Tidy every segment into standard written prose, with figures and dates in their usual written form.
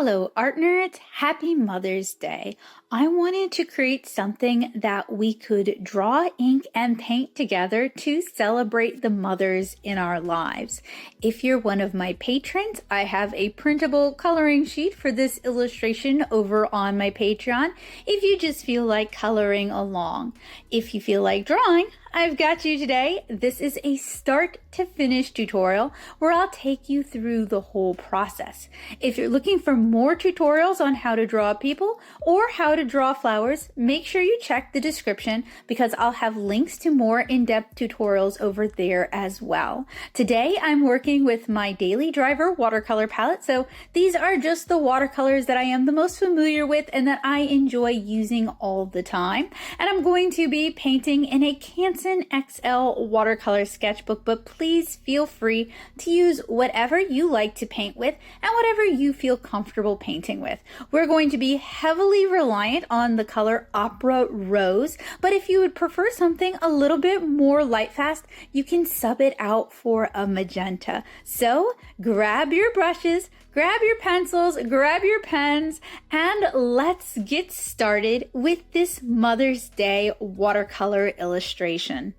Hello, art nerds. Happy Mother's Day. I wanted to create something that we could draw, ink, and paint together to celebrate the mothers in our lives. If you're one of my patrons, I have a printable coloring sheet for this illustration over on my Patreon if you just feel like coloring along. If you feel like drawing, I've got you today. This is a start to finish tutorial where I'll take you through the whole process. If you're looking for more tutorials on how to draw people or how to draw flowers, make sure you check the description because I'll have links to more in-depth tutorials over there as well. Today I'm working with my Daily Driver watercolor palette, so these are just the watercolors that I am the most familiar with and that I enjoy using all the time. And I'm going to be painting in a Canson XL watercolor sketchbook, but please feel free to use whatever you like to paint with and whatever you feel comfortable painting with. We're going to be heavily reliant on the color Opera Rose, but if you would prefer something a little bit more light fast, you can sub it out for a magenta. So grab your brushes, grab your pencils, grab your pens, and let's get started with this Mother's Day watercolor illustration.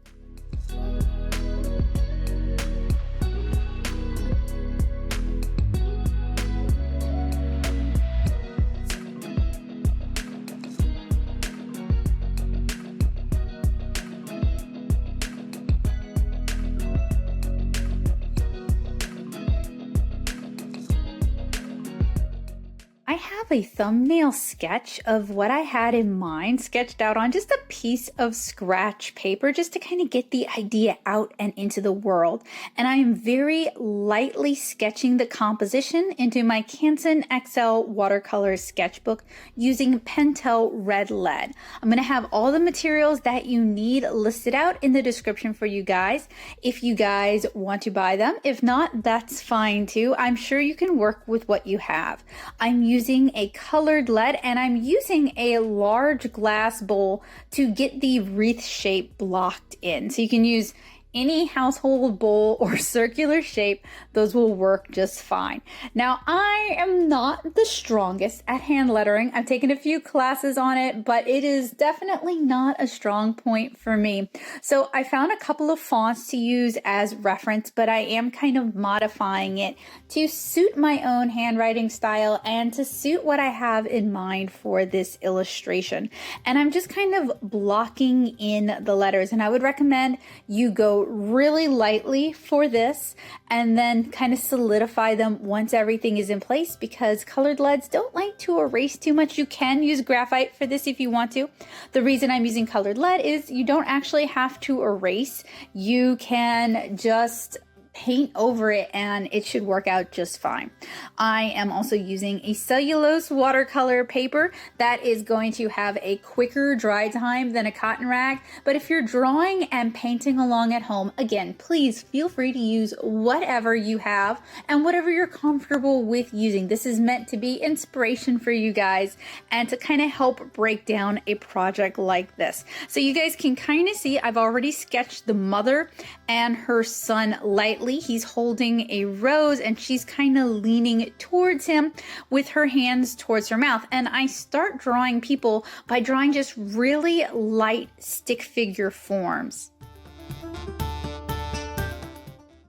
I have a thumbnail sketch of what I had in mind, sketched out on just a piece of scratch paper just to kind of get the idea out and into the world. And I am very lightly sketching the composition into my Canson XL watercolor sketchbook using Pentel Red Lead. I'm going to have all the materials that you need listed out in the description for you guys if you guys want to buy them. If not, that's fine too. I'm sure you can work with what you have. I'm using a colored lead and I'm using a large glass bowl to get the wreath shape blocked in. So you can use any household bowl or circular shape, those will work just fine. Now, I am not the strongest at hand lettering. I've taken a few classes on it, but it is definitely not a strong point for me. So I found a couple of fonts to use as reference, but I am kind of modifying it to suit my own handwriting style and to suit what I have in mind for this illustration. And I'm just kind of blocking in the letters, and I would recommend you go really lightly for this and then kind of solidify them once everything is in place because colored leads don't like to erase too much. You can use graphite for this if you want to. The reason I'm using colored lead is you don't actually have to erase. You can just paint over it and it should work out just fine. I am also using a cellulose watercolor paper that is going to have a quicker dry time than a cotton rag. But if you're drawing and painting along at home, again, please feel free to use whatever you have and whatever you're comfortable with using. This is meant to be inspiration for you guys and to kind of help break down a project like this. So you guys can kind of see I've already sketched the mother and her son lightly. He's holding a rose and she's kind of leaning towards him with her hands towards her mouth. And I start drawing people by drawing just really light stick figure forms.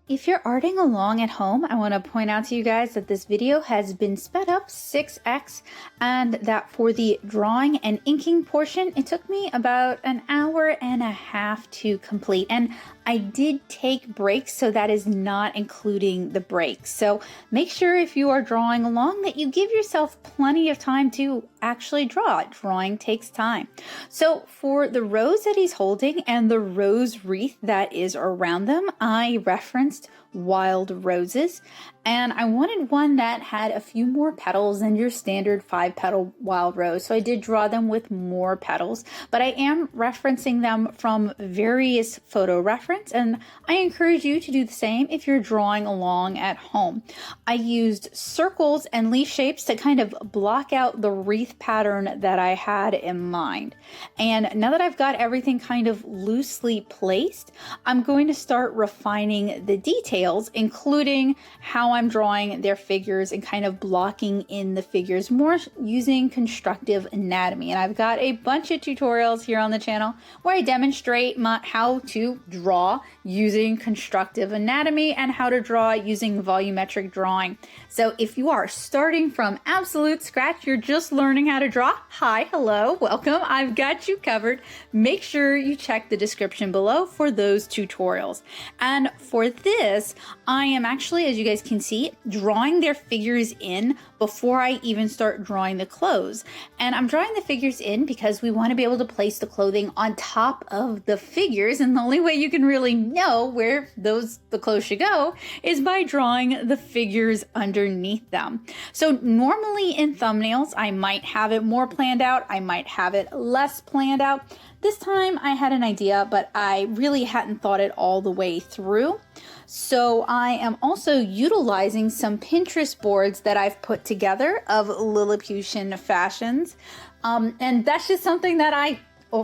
If you're arting along at home, I want to point out to you guys that this video has been sped up 6x and that for the drawing and inking portion, it took me about an hour and a half to complete. And I did take breaks, so that is not including the breaks. So make sure if you are drawing along that you give yourself plenty of time to actually draw. Drawing takes time. So for the rose that he's holding and the rose wreath that is around them, I referenced wild roses, and I wanted one that had a few more petals than your standard 5-petal wild rose. So I did draw them with more petals, but I am referencing them from various photo reference, and I encourage you to do the same if you're drawing along at home. I used circles and leaf shapes to kind of block out the wreath pattern that I had in mind. And now that I've got everything kind of loosely placed, I'm going to start refining the details details, including how I'm drawing their figures and kind of blocking in the figures, more using constructive anatomy. And I've got a bunch of tutorials here on the channel where I demonstrate how to draw using constructive anatomy and how to draw using volumetric drawing. So if you are starting from absolute scratch, you're just learning how to draw, hi, hello, welcome, I've got you covered. Make sure you check the description below for those tutorials. And for this, I am actually, as you guys can see, drawing their figures in before I even start drawing the clothes. And I'm drawing the figures in because we want to be able to place the clothing on top of the figures, and the only way you can really know where the clothes should go is by drawing the figures underneath them. So normally in thumbnails, I might have it more planned out, I might have it less planned out. This time I had an idea, but I really hadn't thought it all the way through. So I am also utilizing some Pinterest boards that I've put together of Lilliputian fashions. And that's just something that I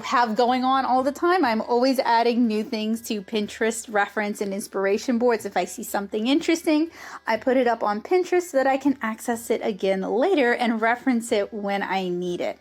have going on all the time. I'm always adding new things to Pinterest reference and inspiration boards. If I see something interesting, I put it up on Pinterest so that I can access it again later and reference it when I need it.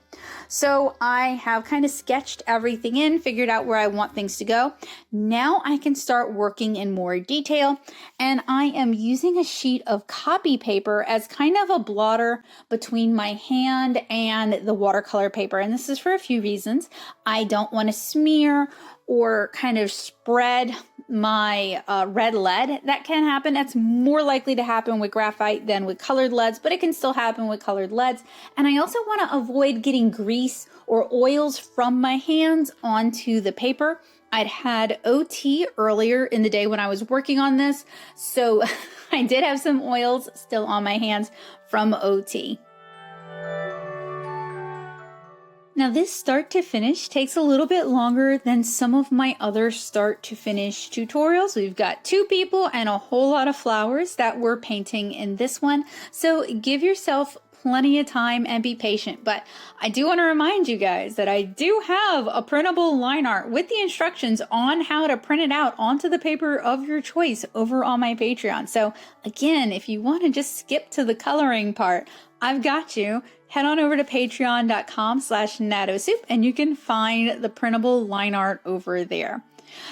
So I have kind of sketched everything in, figured out where I want things to go. Now I can start working in more detail, and I am using a sheet of copy paper as kind of a blotter between my hand and the watercolor paper. And this is for a few reasons. I don't want to smear or kind of spread my red lead. That can happen. That's more likely to happen with graphite than with colored leads, but it can still happen with colored leads. And I also want to avoid getting grease or oils from my hands onto the paper. I'd had OT earlier in the day when I was working on this, so I did have some oils still on my hands from OT. Now this start to finish takes a little bit longer than some of my other start to finish tutorials. We've got 2 people and a whole lot of flowers that we're painting in this one. So give yourself plenty of time and be patient. But I do want to remind you guys that I do have a printable line art with the instructions on how to print it out onto the paper of your choice over on my Patreon. So again, if you want to just skip to the coloring part, I've got you. Head on over to patreon.com/natosoup and you can find the printable line art over there.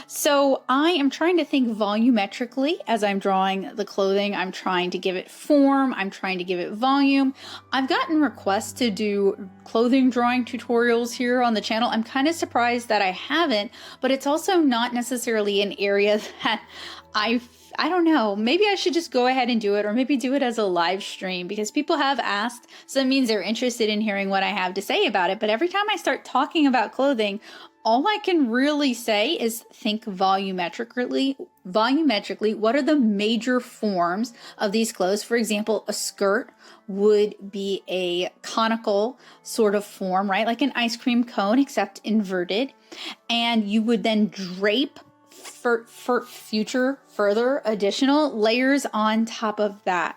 So I am trying to think volumetrically as I'm drawing the clothing. I'm trying to give it form. I'm trying to give it volume. I've gotten requests to do clothing drawing tutorials here on the channel. I'm kind of surprised that I haven't, but it's also not necessarily an area that I don't know, maybe I should just go ahead and do it, or maybe do it as a live stream, because people have asked, so that means they're interested in hearing what I have to say about it. But every time I start talking about clothing, all I can really say is think volumetrically. What are the major forms of these clothes? For example, a skirt would be a conical sort of form, right? Like an ice cream cone, except inverted. And you would then drape for future further additional layers on top of that.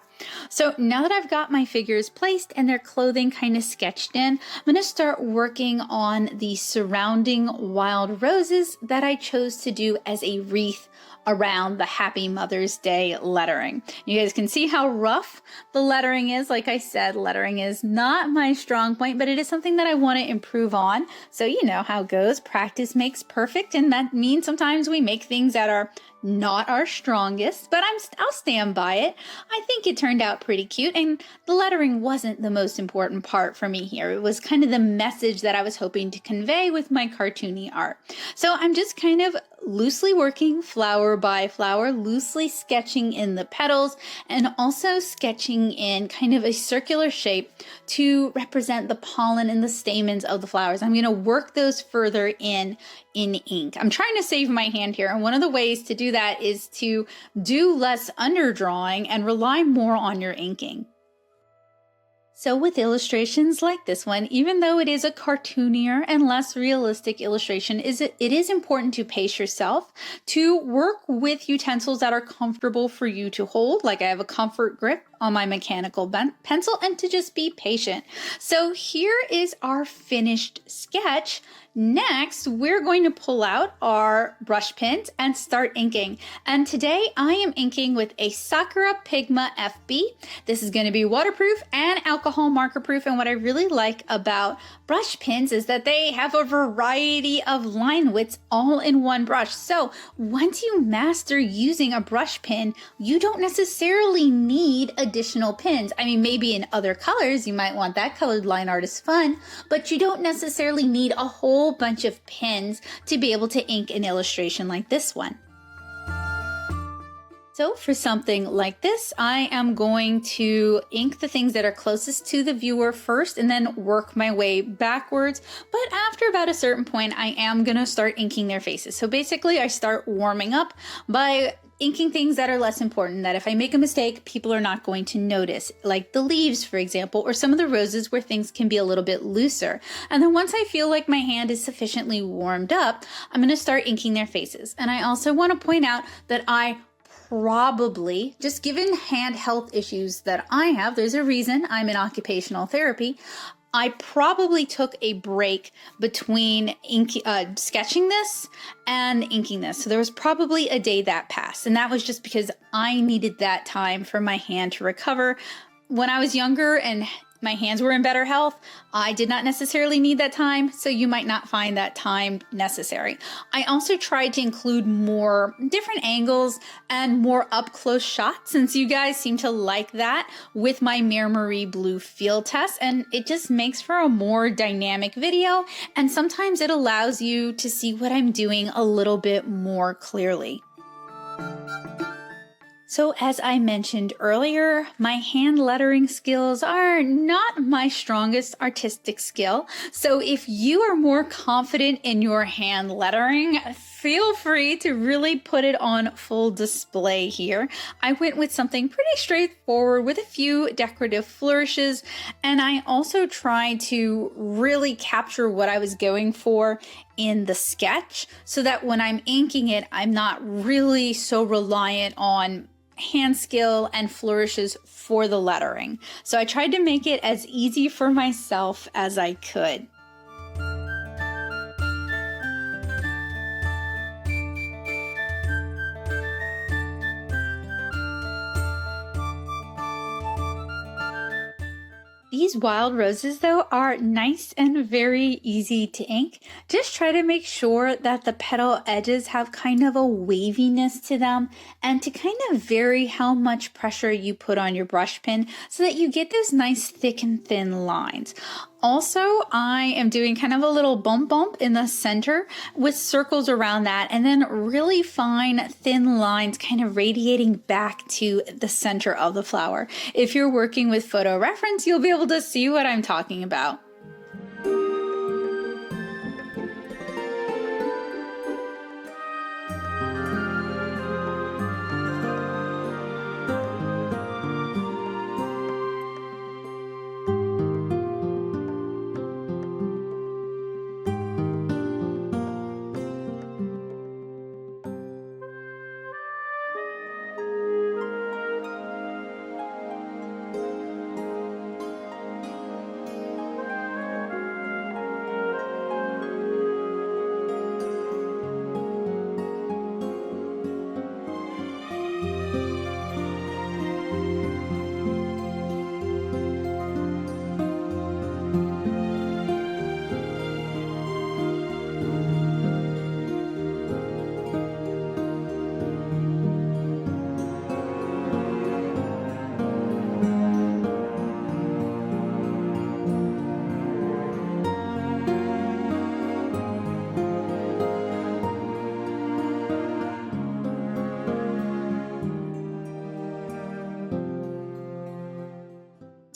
So now that I've got my figures placed and their clothing kind of sketched in, I'm going to start working on the surrounding wild roses that I chose to do as a wreath around the Happy Mother's Day lettering. You guys can see how rough the lettering is. Like I said, lettering is not my strong point, but it is something that I want to improve on. So you know how it goes. Practice makes perfect, and that means sometimes we make things that are not our strongest, but I'll stand by it. I think it turned out pretty cute, and the lettering wasn't the most important part for me here. It was kind of the message that I was hoping to convey with my cartoony art. So I'm just kind of loosely working flower by flower, loosely sketching in the petals, and also sketching in kind of a circular shape to represent the pollen and the stamens of the flowers. I'm going to work those further in ink. I'm trying to save my hand here, and one of the ways to do that is to do less underdrawing and rely more on your inking. So with illustrations like this one, even though it is a cartoonier and less realistic illustration, it is important to pace yourself, to work with utensils that are comfortable for you to hold. Like I have a comfort grip on my mechanical pencil and to just be patient. So here is our finished sketch. Next, we're going to pull out our brush pens and start inking. And today I am inking with a Sakura Pigma FB. This is going to be waterproof and alcohol marker proof. And what I really like about brush pens is that they have a variety of line widths all in one brush. So once you master using a brush pen, you don't necessarily need additional pens. I mean, maybe in other colors, you might want that colored line art is fun, but you don't necessarily need a whole bunch of pens to be able to ink an illustration like this one. So for something like this, I am going to ink the things that are closest to the viewer first and then work my way backwards. But after about a certain point, I am going to start inking their faces. So basically I start warming up by inking things that are less important, that if I make a mistake, people are not going to notice, like the leaves, for example, or some of the roses where things can be a little bit looser. And then once I feel like my hand is sufficiently warmed up, I'm going to start inking their faces. And I also want to point out that I probably, just given hand health issues that I have, there's a reason I'm in occupational therapy, I probably took a break between sketching this and inking this. So there was probably a day that passed, and that was just because I needed that time for my hand to recover. When I was younger and my hands were in better health, I did not necessarily need that time, so you might not find that time necessary. I also tried to include more different angles and more up-close shots, since you guys seem to like that with my Mare Marie Blue field test, and it just makes for a more dynamic video, and sometimes it allows you to see what I'm doing a little bit more clearly. So as I mentioned earlier, my hand lettering skills are not my strongest artistic skill. So if you are more confident in your hand lettering, feel free to really put it on full display here. I went with something pretty straightforward with a few decorative flourishes, and I also tried to really capture what I was going for in the sketch so that when I'm inking it, I'm not really so reliant on hand skill and flourishes for the lettering. So I tried to make it as easy for myself as I could. These wild roses, though, are nice and very easy to ink. Just try to make sure that the petal edges have kind of a waviness to them, and to kind of vary how much pressure you put on your brush pen so that you get those nice thick and thin lines. Also, I am doing kind of a little bump in the center with circles around that, and then really fine thin lines kind of radiating back to the center of the flower. If you're working with photo reference, you'll be able to see what I'm talking about.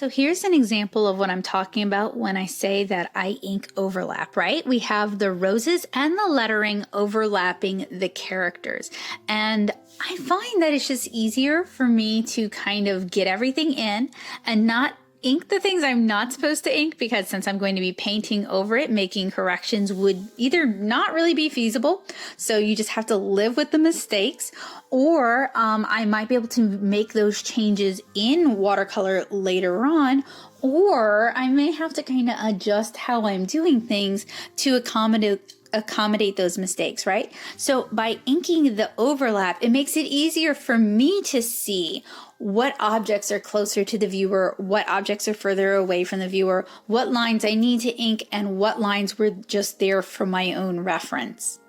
So here's an example of what I'm talking about when I say that I ink overlap, right? We have the roses and the lettering overlapping the characters. And I find that it's just easier for me to kind of get everything in and not ink the things I'm not supposed to ink, because since I'm going to be painting over it, making corrections would either not really be feasible, so you just have to live with the mistakes, or I might be able to make those changes in watercolor later on, or I may have to kind of adjust how I'm doing things to accommodate those mistakes, right? So by inking the overlap, it makes it easier for me to see what objects are closer to the viewer, what objects are further away from the viewer, what lines I need to ink, and what lines were just there for my own reference.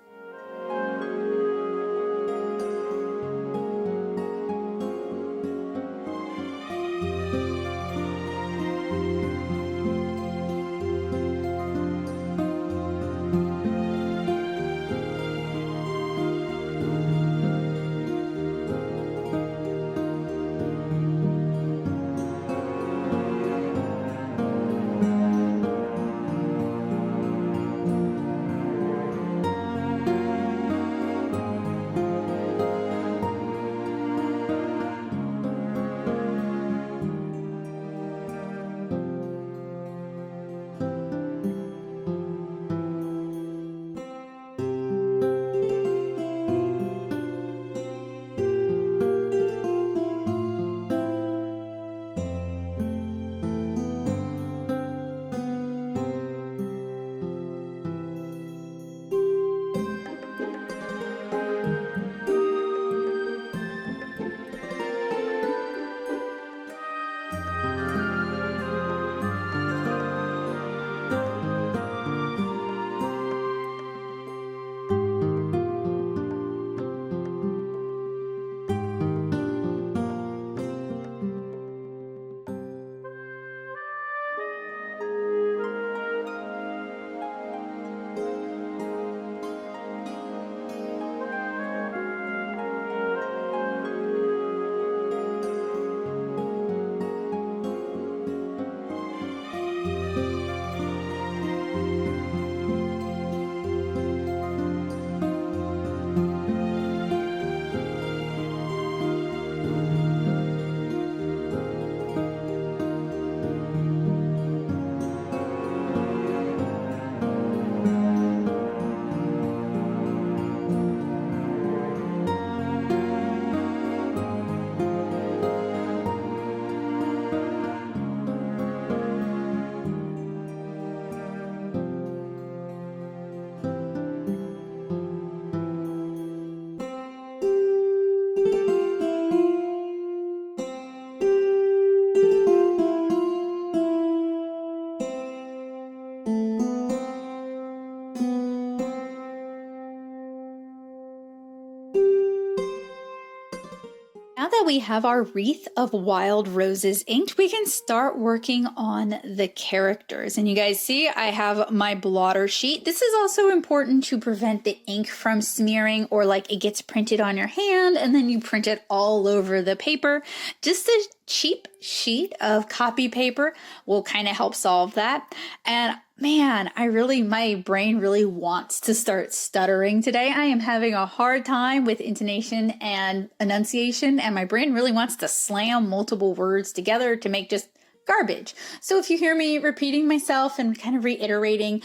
Now that we have our wreath of wild roses inked, we can start working on the characters. And you guys see I have my blotter sheet. This is also important to prevent the ink from smearing, or like it gets printed on your hand and then you print it all over the paper. Just a cheap sheet of copy paper will kind of help solve that. And man, my brain really wants to start stuttering today. I am having a hard time with intonation and enunciation, and my brain really wants to slam multiple words together to make just garbage. So if you hear me repeating myself and kind of reiterating,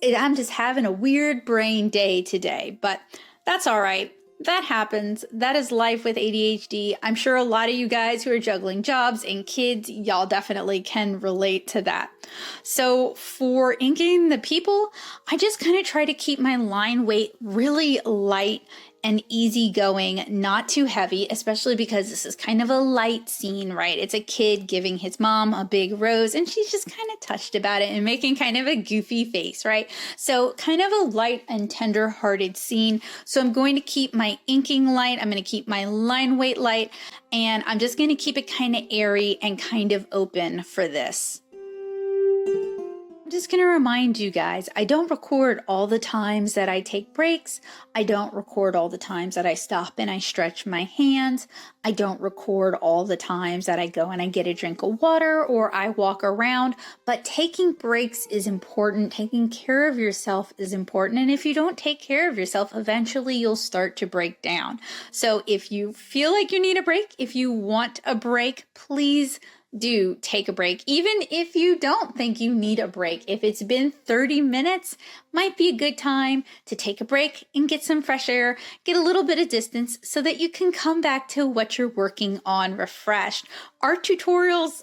I'm just having a weird brain day today, but that's all right. That happens. That is life with ADHD. I'm sure a lot of you guys who are juggling jobs and kids, y'all definitely can relate to that. So for inking the people, I just kind of try to keep my line weight really light and easygoing, not too heavy, especially because this is kind of a light scene, right? It's a kid giving his mom a big rose and she's just kind of touched about it and making kind of a goofy face, right? So kind of a light and tender-hearted scene. So I'm going to keep my inking light, I'm going to keep my line weight light, and I'm just going to keep it kind of airy and kind of open for this. I'm just going to remind you guys, I don't record all the times that I take breaks. I don't record all the times that I stop and I stretch my hands. I don't record all the times that I go and I get a drink of water or I walk around. But taking breaks is important. Taking care of yourself is important. And if you don't take care of yourself, eventually you'll start to break down. So if you feel like you need a break, if you want a break, please do take a break, even if you don't think you need a break. If it's been 30 minutes, might be a good time to take a break and get some fresh air, get a little bit of distance so that you can come back to what you're working on refreshed. Art tutorials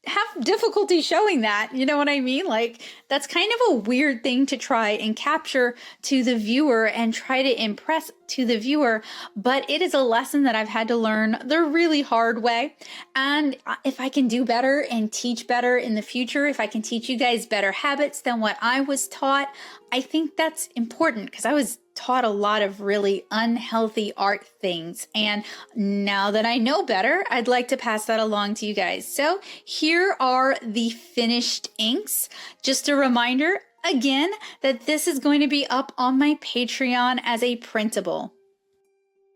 have difficulty showing that, you know what I mean? Like, that's kind of a weird thing to try and capture to the viewer and try to impress to the viewer, but it is a lesson that I've had to learn the really hard way. And if I can do better and teach better in the future, if I can teach you guys better habits than what I was taught, I think that's important, because I was taught a lot of really unhealthy art things. And now that I know better, I'd like to pass that along to you guys. So here are the finished inks. Just a reminder, again, that this is going to be up on my Patreon as a printable.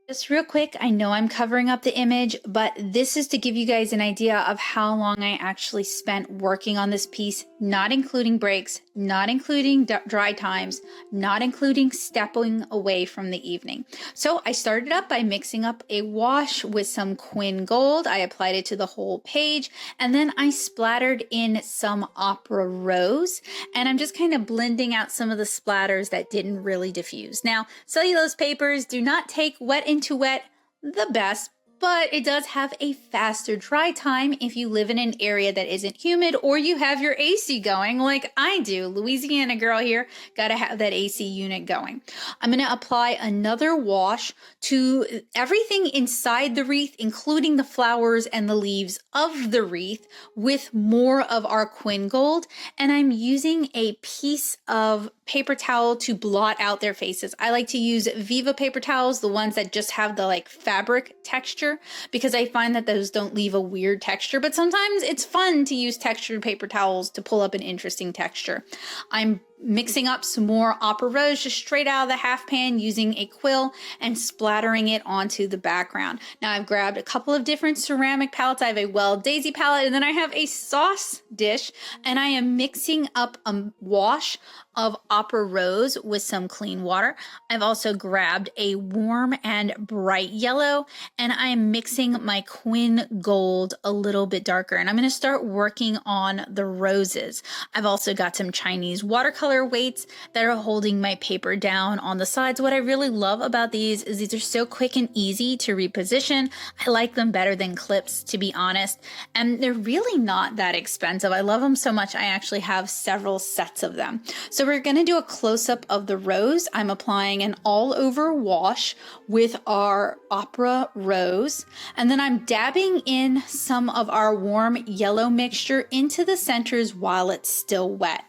Just real quick, I know I'm covering up the image, but this is to give you guys an idea of how long I actually spent working on this piece, not including breaks, not including dry times, not including stepping away from the evening. So I started up by mixing up a wash with some Quin Gold. I applied it to the whole page, and then I splattered in some Opera Rose, and I'm just kind of blending out some of the splatters that didn't really diffuse. Now, cellulose papers do not take wet into wet the best, but it does have a faster dry time if you live in an area that isn't humid or you have your AC going like I do. Louisiana girl here, gotta have that AC unit going. I'm gonna apply another wash to everything inside the wreath, including the flowers and the leaves of the wreath, with more of our Quin Gold, and I'm using a piece of paper towel to blot out their faces. I like to use Viva paper towels, the ones that just have the like fabric texture, because I find that those don't leave a weird texture, but sometimes it's fun to use textured paper towels to pull up an interesting texture. I'm mixing up some more Opera Rose just straight out of the half pan using a quill and splattering it onto the background. Now I've grabbed a couple of different ceramic palettes. I have a Well Daisy palette, and then I have a sauce dish, and I am mixing up a wash of Opera Rose with some clean water. I've also grabbed a warm and bright yellow, and I'm mixing my Quin Gold a little bit darker, and I'm going to start working on the roses. I've also got some Chinese watercolor weights that are holding my paper down on the sides. What I really love about these is these are so quick and easy to reposition. I like them better than clips, to be honest, and they're really not that expensive. I love them so much I actually have several sets of them. So we're going to do a close-up of the rose. I'm applying an all-over wash with our Opera Rose, and then I'm dabbing in some of our warm yellow mixture into the centers while it's still wet.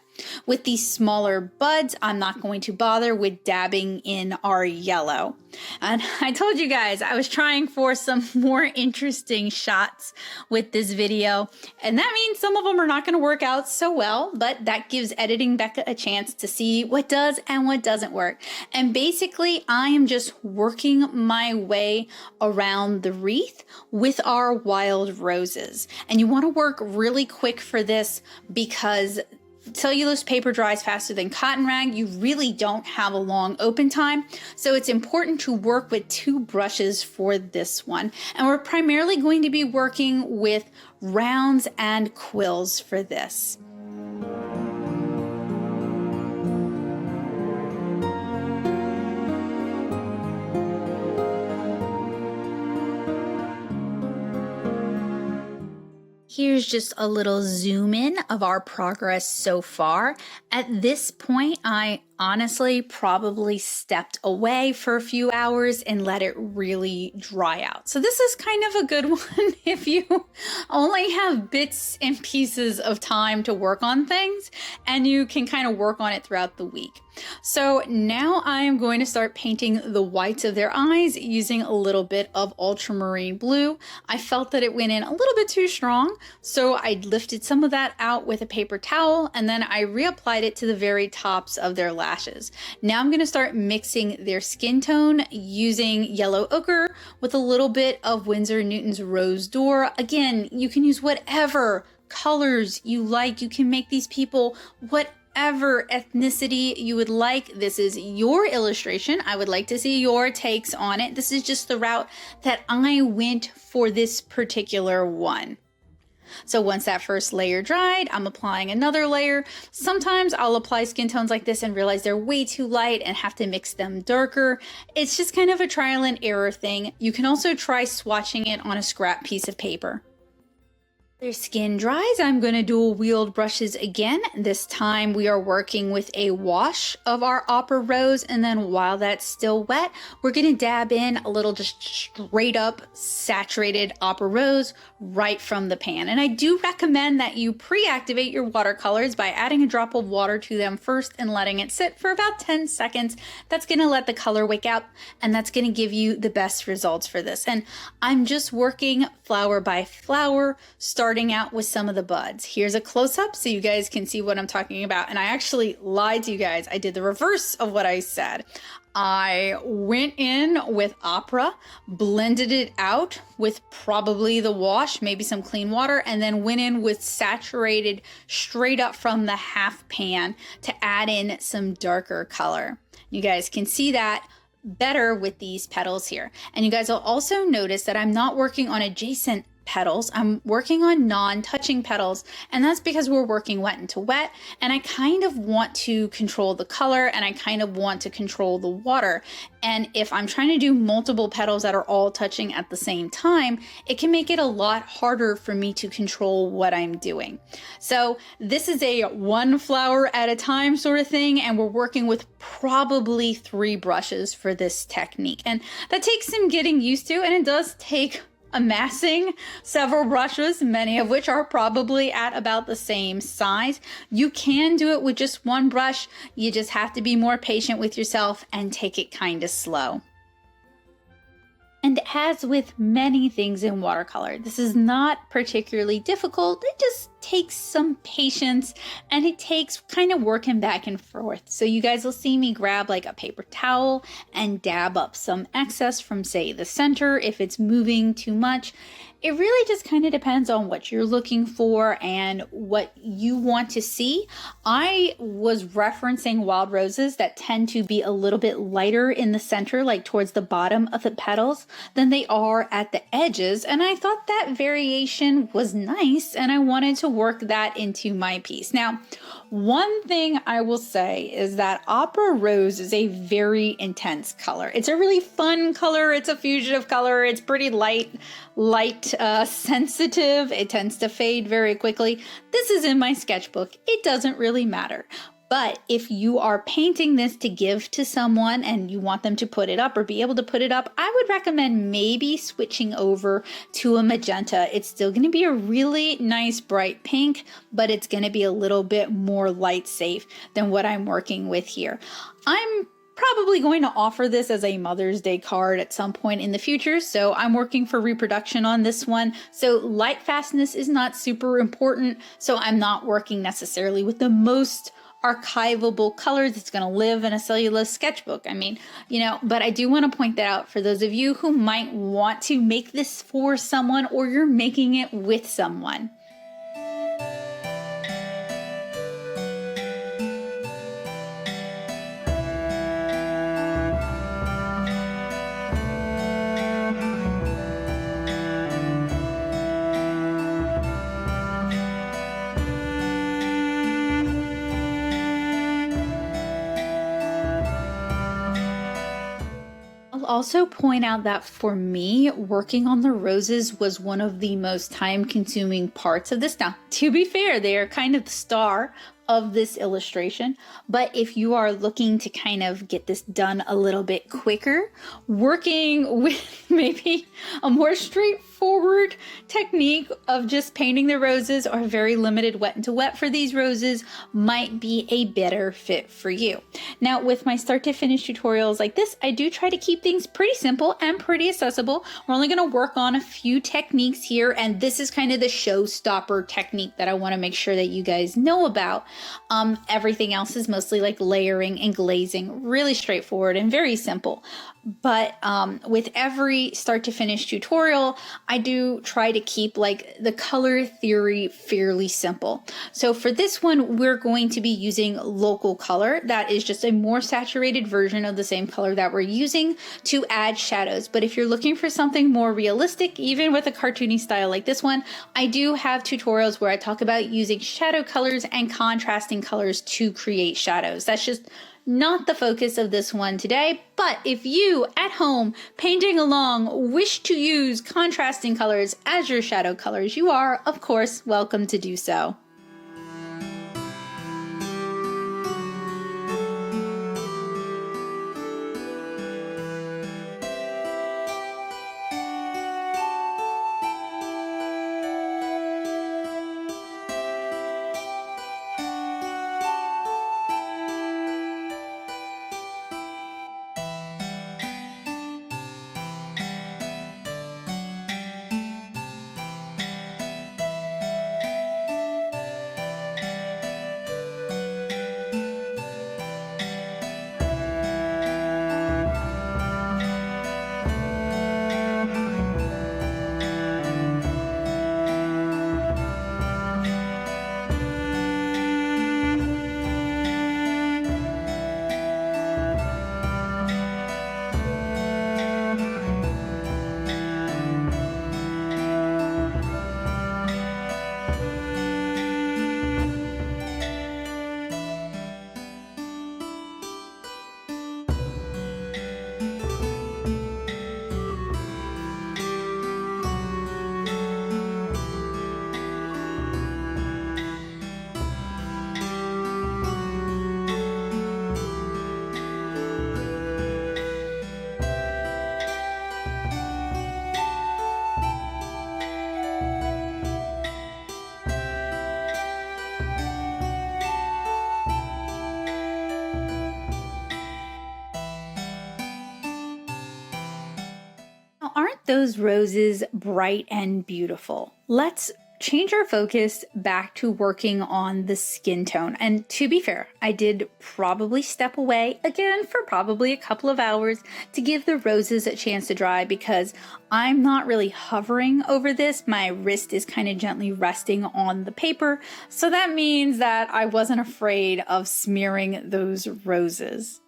With these smaller buds, I'm not going to bother with dabbing in our yellow. And I told you guys I was trying for some more interesting shots with this video, and that means some of them are not going to work out so well, but that gives editing Becca a chance to see what does and what doesn't work. And basically, I am just working my way around the wreath with our wild roses. And you want to work really quick for this because cellulose paper dries faster than cotton rag. You really don't have a long open time, so it's important to work with two brushes for this one. And we're primarily going to be working with rounds and quills for this. Here's just a little zoom in of our progress so far. At this point, I honestly probably stepped away for a few hours and let it really dry out. So this is kind of a good one if you only have bits and pieces of time to work on things and you can kind of work on it throughout the week. So now I am going to start painting the whites of their eyes using a little bit of ultramarine blue. I felt that it went in a little bit too strong, so I lifted some of that out with a paper towel, and then I reapplied it to the very tops of their lashes. Now I'm going to start mixing their skin tone using yellow ochre with a little bit of Winsor & Newton's Rose d'Or. Again, you can use whatever colors you like. You can make these people whatever ethnicity you would like. This is your illustration. I would like to see your takes on it. This is just the route that I went for this particular one. So once that first layer dried, I'm applying another layer. Sometimes I'll apply skin tones like this and realize they're way too light and have to mix them darker. It's just kind of a trial and error thing. You can also try swatching it on a scrap piece of paper. Their skin dries, I'm going to dual wield brushes again. This time we are working with a wash of our opera rose, and then while that's still wet, we're going to dab in a little just straight up saturated opera rose right from the pan. And I do recommend that you pre-activate your watercolors by adding a drop of water to them first and letting it sit for about 10 seconds. That's going to let the color wake up, and that's going to give you the best results for this. And I'm just working flower by flower, starting out with some of the buds. Here's a close-up so you guys can see what I'm talking about. And I actually lied to you guys. I did the reverse of what I said. I went in with opera, blended it out with probably the wash, maybe some clean water, and then went in with saturated straight up from the half pan to add in some darker color. You guys can see that better with these petals here. And you guys will also notice that I'm not working on adjacent petals. I'm working on non-touching petals, and that's because we're working wet into wet, and I kind of want to control the color and I kind of want to control the water. And if I'm trying to do multiple petals that are all touching at the same time, it can make it a lot harder for me to control what I'm doing. So this is a one flower at a time sort of thing, and we're working with probably 3 brushes for this technique. And that takes some getting used to, and it does take amassing several brushes, many of which are probably at about the same size. You can do it with just one brush. You just have to be more patient with yourself and take it kind of slow. And as with many things in watercolor, this is not particularly difficult. It just takes some patience, and it takes kind of working back and forth. So you guys will see me grab like a paper towel and dab up some excess from, say, the center if it's moving too much. It really just kind of depends on what you're looking for and what you want to see. I was referencing wild roses that tend to be a little bit lighter in the center, like towards the bottom of the petals, than they are at the edges. And I thought that variation was nice, and I wanted to work that into my piece. Now, one thing I will say is that opera rose is a very intense color. It's a really fun color. It's a fusion of color. It's pretty light sensitive. It tends to fade very quickly. This is in my sketchbook. It doesn't really matter. But if you are painting this to give to someone and you want them to put it up or be able to put it up, I would recommend maybe switching over to a magenta. It's still going to be a really nice bright pink, but it's going to be a little bit more light safe than what I'm working with here. I'm probably going to offer this as a Mother's Day card at some point in the future, so I'm working for reproduction on this one. So light fastness is not super important, so I'm not working necessarily with the most archivable colors that's going to live in a cellulose sketchbook. I mean, but I do want to point that out for those of you who might want to make this for someone, or you're making it with someone. Also point out that for me, working on the roses was one of the most time-consuming parts of this. Now, to be fair, they are kind of the star of this illustration, but if you are looking to kind of get this done a little bit quicker, working with maybe a more straightforward technique of just painting the roses or very limited wet into wet for these roses might be a better fit for you. Now, with my start to finish tutorials like this, I do try to keep things pretty simple and pretty accessible. We're only going to work on a few techniques here, and this is kind of the showstopper technique that I want to make sure that you guys know about. Everything else is mostly like layering and glazing, really straightforward and very simple. But with every start to finish tutorial, I do try to keep like the color theory fairly simple. So for this one, we're going to be using local color. That is just a more saturated version of the same color that we're using to add shadows. But if you're looking for something more realistic, even with a cartoony style like this one, I do have tutorials where I talk about using shadow colors and contrasting colors to create shadows. That's just not the focus of this one today, but if you at home painting along wish to use contrasting colors as your shadow colors, you are, of course, welcome to do so. Now, aren't those roses bright and beautiful? Let's change our focus back to working on the skin tone. And to be fair, I did probably step away again for probably a couple of hours to give the roses a chance to dry because I'm not really hovering over this. My wrist is kind of gently resting on the paper. So that means that I wasn't afraid of smearing those roses.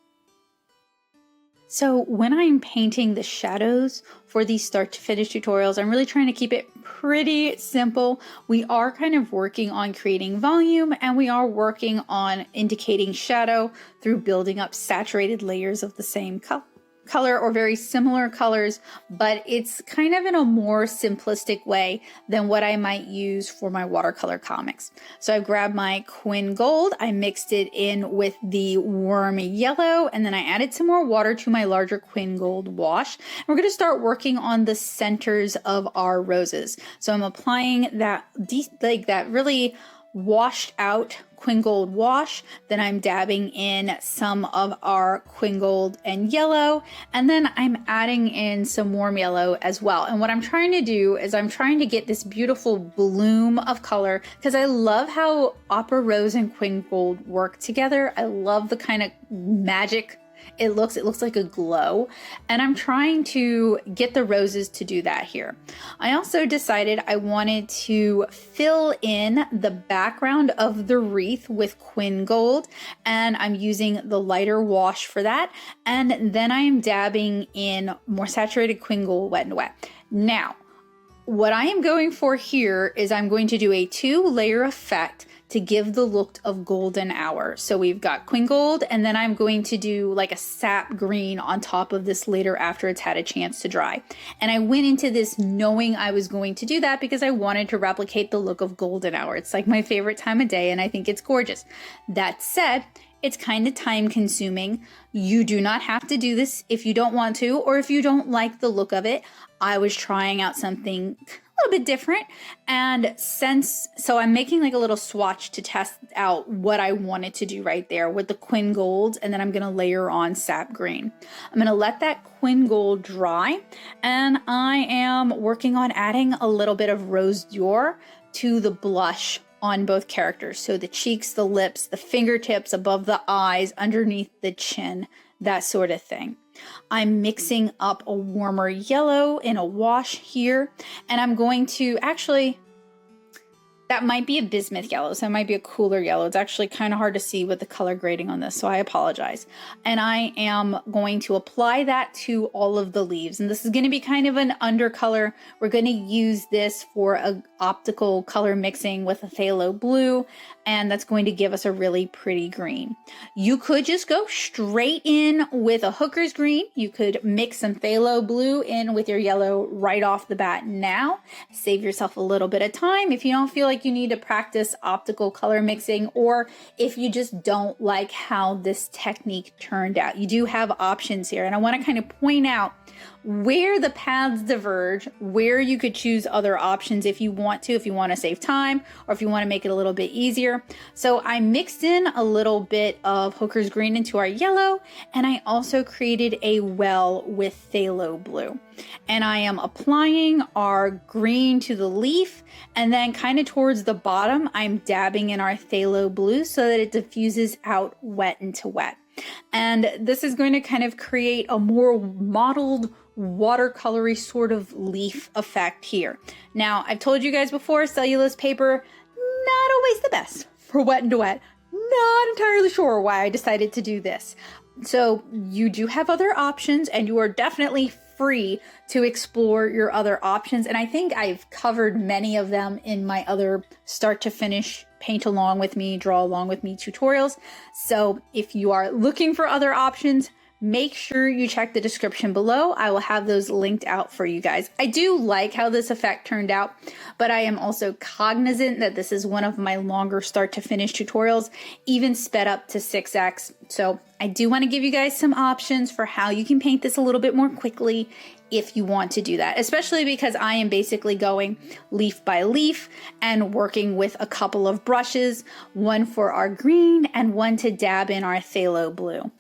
So when I'm painting the shadows for these start to finish tutorials, I'm really trying to keep it pretty simple. We are kind of working on creating volume and we are working on indicating shadow through building up saturated layers of the same color or very similar colors, but it's kind of in a more simplistic way than what I might use for my watercolor comics. So I've grabbed my Quin Gold, I mixed it in with the warm yellow, and then I added some more water to my larger Quin Gold wash. And we're going to start working on the centers of our roses. So I'm applying that really washed out Quin Gold wash, then I'm dabbing in some of our Quin Gold and yellow, and then I'm adding in some warm yellow as well. And what I'm trying to do is I'm trying to get this beautiful bloom of color because I love how Opera Rose and Quin Gold work together. I love the kind of magic it looks like a glow, and I'm trying to get the roses to do that here. I also decided I wanted to fill in the background of the wreath with Quin Gold, and I'm using the lighter wash for that, and then I'm dabbing in more saturated Quin Gold Wet n Wet. Now, what I am going for here is I'm going to do a 2-layer effect to give the look of golden hour. So we've got Quin Gold, and then I'm going to do like a sap green on top of this later after it's had a chance to dry. And I went into this knowing I was going to do that because I wanted to replicate the look of golden hour. It's like my favorite time of day and I think it's gorgeous. That said, it's kind of time consuming. You do not have to do this if you don't want to, or if you don't like the look of it. I was trying out something a little bit different, and so I'm making like a little swatch to test out what I wanted to do right there with the Quin Gold, and then I'm gonna layer on sap green. I'm gonna let that Quin Gold dry, and I am working on adding a little bit of Rose d'Or to the blush on both characters. So the cheeks, the lips, the fingertips, above the eyes, underneath the chin. that sort of thing. I'm mixing up a warmer yellow in a wash here, and I'm going to actually, that might be a bismuth yellow, so it might be a cooler yellow. It's actually kind of hard to see with the color grading on this, so I apologize. And I am going to apply that to all of the leaves. And this is going to be kind of an undercolor. We're going to use this for a optical color mixing with a phthalo blue, and that's going to give us a really pretty green. You could just go straight in with a hooker's green. You could mix some phthalo blue in with your yellow right off the bat now. Save yourself a little bit of time if you don't feel like you need to practice optical color mixing, or if you just don't like how this technique turned out. You do have options here, and I want to kind of point out where the paths diverge, where you could choose other options if you want to save time, or if you want to make it a little bit easier. So I mixed in a little bit of hooker's green into our yellow, and I also created a well with phthalo blue. And I am applying our green to the leaf, and then kind of towards the bottom, I'm dabbing in our phthalo blue so that it diffuses out wet into wet. And this is going to kind of create a more mottled, watercolory sort of leaf effect here. Now, I've told you guys before, cellulose paper, not always the best for wet and wet. Not entirely sure why I decided to do this. So you do have other options, and you are definitely free to explore your other options. And I think I've covered many of them in my other start to finish paint along with me, draw along with me tutorials. So if you are looking for other options, make sure you check the description below. I will have those linked out for you guys. I do like how this effect turned out, but I am also cognizant that this is one of my longer start to finish tutorials, even sped up to 6x. So I do want to give you guys some options for how you can paint this a little bit more quickly if you want to do that, especially because I am basically going leaf by leaf and working with a couple of brushes, one for our green and one to dab in our phthalo blue.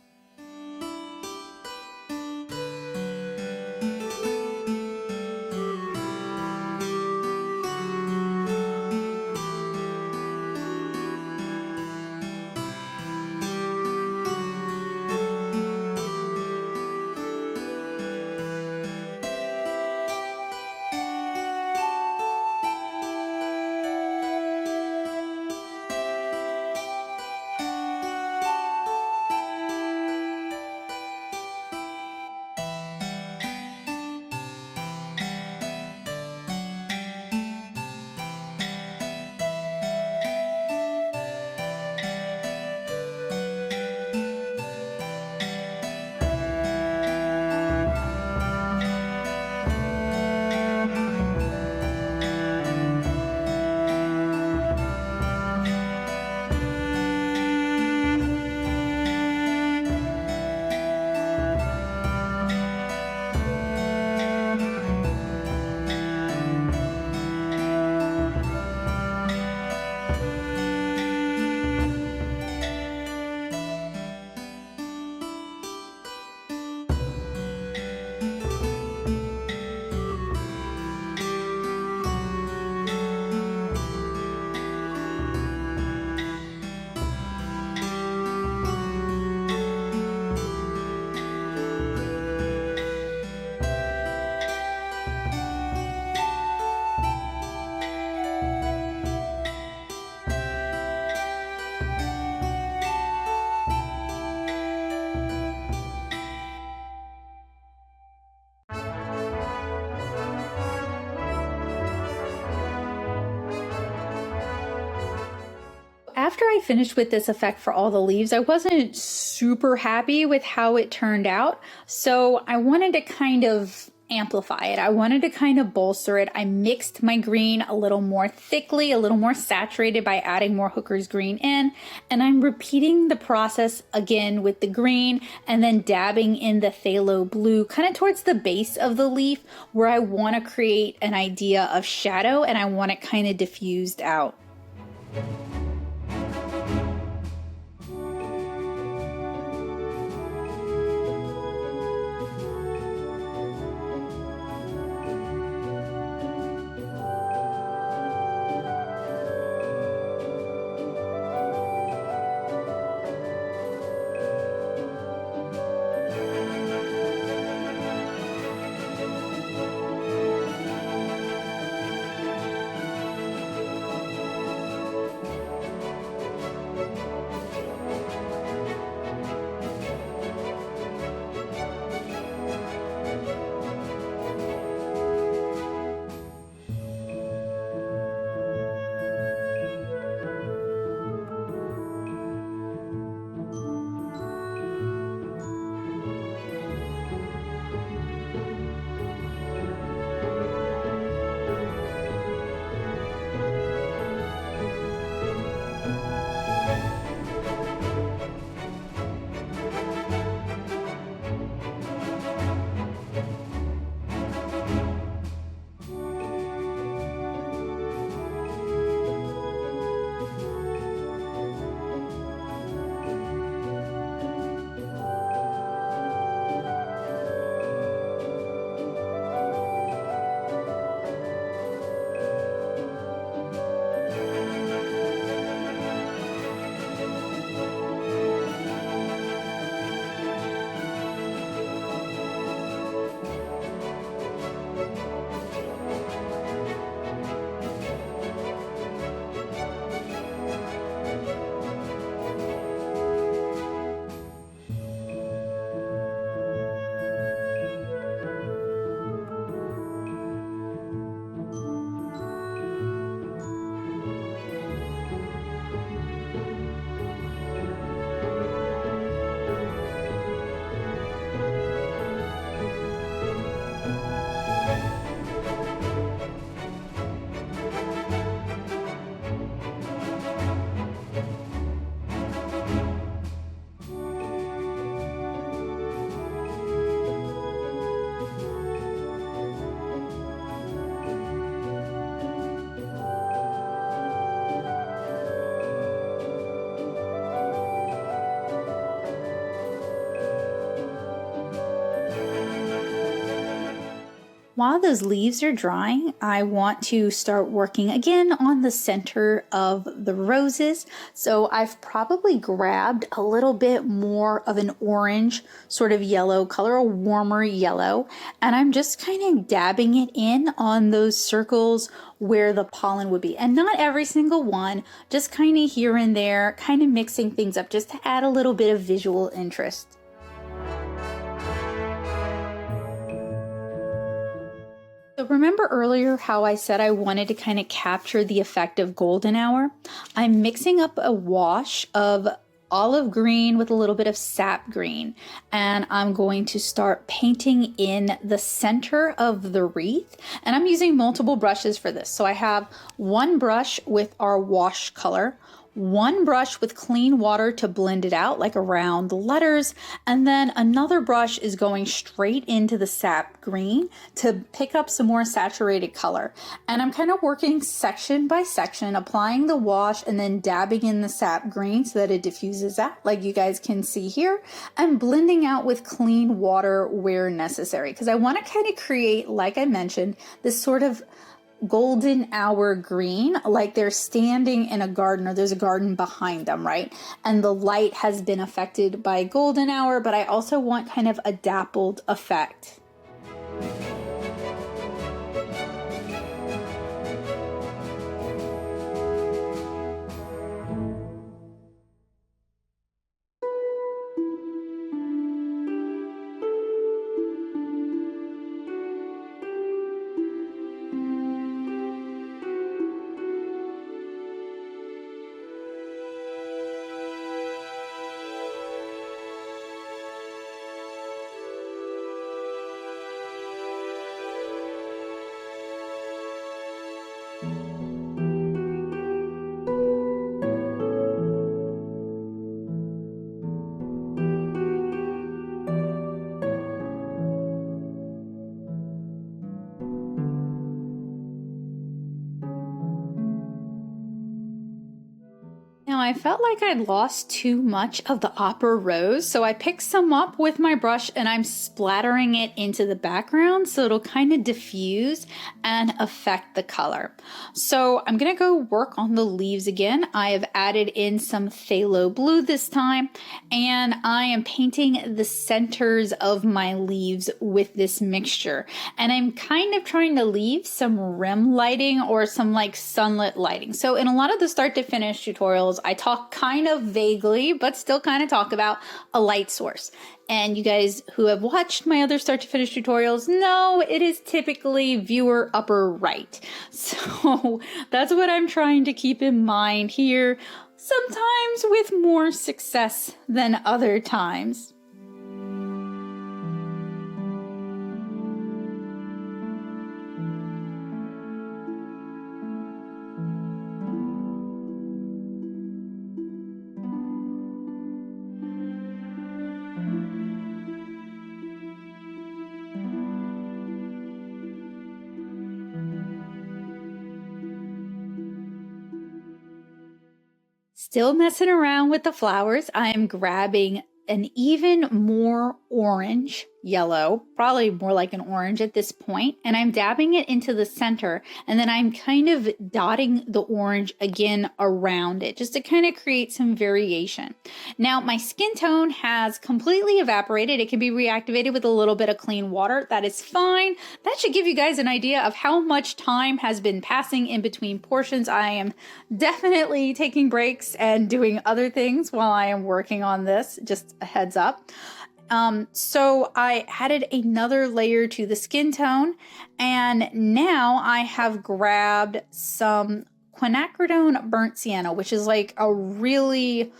After I finished with this effect for all the leaves, I wasn't super happy with how it turned out. So I wanted to kind of amplify it. I wanted to kind of bolster it. I mixed my green a little more thickly, a little more saturated by adding more hooker's green in. And I'm repeating the process again with the green and then dabbing in the phthalo blue kind of towards the base of the leaf where I want to create an idea of shadow and I want it kind of diffused out. While those leaves are drying, I want to start working again on the center of the roses. So I've probably grabbed a little bit more of an orange sort of yellow color, a warmer yellow, and I'm just kind of dabbing it in on those circles where the pollen would be. And not every single one, just kind of here and there, kind of mixing things up just to add a little bit of visual interest. So remember earlier how I said I wanted to kind of capture the effect of golden hour? I'm mixing up a wash of olive green with a little bit of sap green, and I'm going to start painting in the center of the wreath, and I'm using multiple brushes for this. So I have one brush with our wash color, one brush with clean water to blend it out like around the letters, and then another brush is going straight into the sap green to pick up some more saturated color. And I'm kind of working section by section, applying the wash and then dabbing in the sap green so that it diffuses out like you guys can see here, and blending out with clean water where necessary, because I want to kind of create, like I mentioned, this sort of golden hour green, like they're standing in a garden or there's a garden behind them, right? And the light has been affected by golden hour, but I also want kind of a dappled effect. Now I felt like I'd lost too much of the opera rose, so I picked some up with my brush and I'm splattering it into the background so it'll kind of diffuse and affect the color. So I'm gonna go work on the leaves again. I have added in some phthalo blue this time, and I am painting the centers of my leaves with this mixture. And I'm kind of trying to leave some rim lighting or some like sunlit lighting. So in a lot of the start to finish tutorials, I talk kind of vaguely, but still kind of talk about a light source. And you guys who have watched my other start to finish tutorials know it is typically viewer upper right. So that's what I'm trying to keep in mind here, sometimes with more success than other times. Still messing around with the flowers, I am grabbing an even more orange yellow, probably more like an orange at this point, and I'm dabbing it into the center, and then I'm kind of dotting the orange again around it just to kind of create some variation. Now my skin tone has completely evaporated. It can be reactivated with a little bit of clean water. That is fine. That should give you guys an idea of how much time has been passing in between portions. I am definitely taking breaks and doing other things while I am working on this, just a heads up. So I added another layer to the skin tone, and now I have grabbed some quinacridone burnt sienna, which is like a really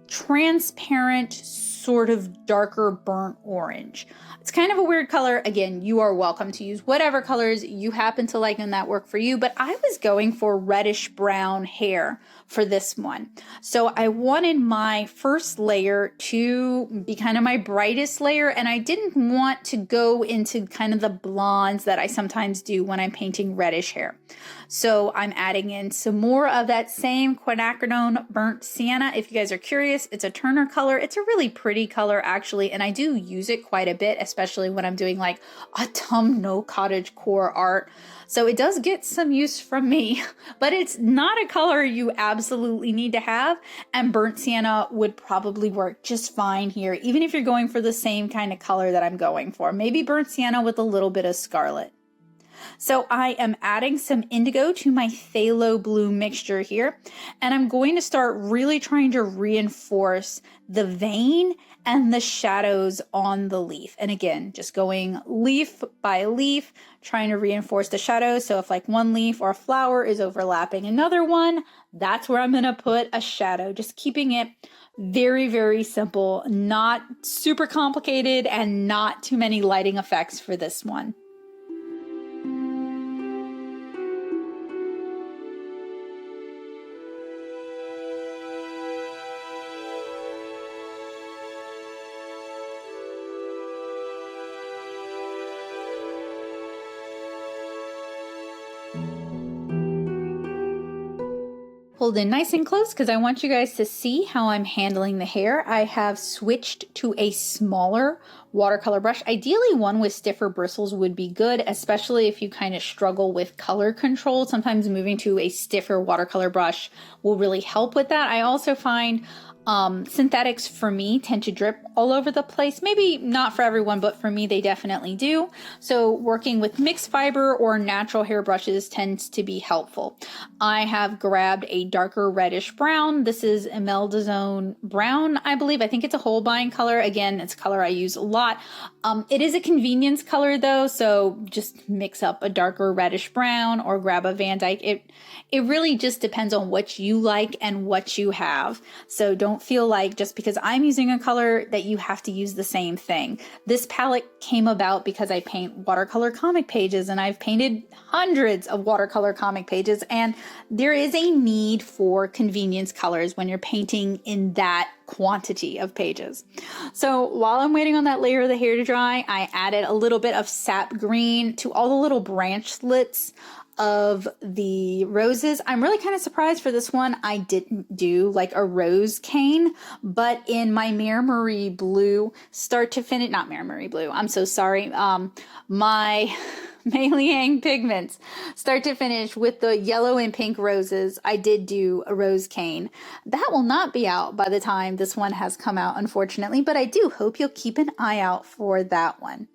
transparent sort of darker burnt orange. It's kind of a weird color. Again, you are welcome to use whatever colors you happen to like and that work for you, but I was going for reddish brown hair for this one. So I wanted my first layer to be kind of my brightest layer, and I didn't want to go into kind of the blondes that I sometimes do when I'm painting reddish hair. So I'm adding in some more of that same quinacridone burnt sienna. If you guys are curious, it's a Turner color. It's a really pretty color actually, and I do use it quite a bit, especially when I'm doing like autumnal cottagecore art. So it does get some use from me, but it's not a color you absolutely need to have, and burnt sienna would probably work just fine here, even if you're going for the same kind of color that I'm going for. Maybe burnt sienna with a little bit of scarlet. So I am adding some indigo to my phthalo blue mixture here, and I'm going to start really trying to reinforce the vein and the shadows on the leaf. And again, just going leaf by leaf, trying to reinforce the shadows. So if like one leaf or a flower is overlapping another one, that's where I'm going to put a shadow, just keeping it very, very simple, not super complicated, and not too many lighting effects for this one. Pulled in nice and close because I want you guys to see how I'm handling the hair. I have switched to a smaller watercolor brush. Ideally, one with stiffer bristles would be good, especially if you kind of struggle with color control. Sometimes moving to a stiffer watercolor brush will really help with that. I also find synthetics for me tend to drip all over the place. Maybe not for everyone, but for me, they definitely do. So working with mixed fiber or natural hair brushes tends to be helpful. I have grabbed a darker reddish brown. This is Imelda brown, I believe. I think it's a Holbein color. Again, it's a color I use a lot. It is a convenience color though, so just mix up a darker reddish brown or grab a Van Dyke. It really just depends on what you like and what you have. So don't feel like just because I'm using a color that you have to use the same thing. This palette came about because I paint watercolor comic pages, and I've painted hundreds of watercolor comic pages, and there is a need for convenience colors when you're painting in that quantity of pages. So while I'm waiting on that layer of the hair to dry, I added a little bit of sap green to all the little branchlets of the roses. I'm really kind of surprised for this one. I didn't do like a rose cane, but in my Mare Marie blue start to finish, not Mare Marie blue, I'm so sorry. My Mei Liang pigments start to finish with the yellow and pink roses. I did do a rose cane. That will not be out by the time this one has come out, unfortunately, but I do hope you'll keep an eye out for that one.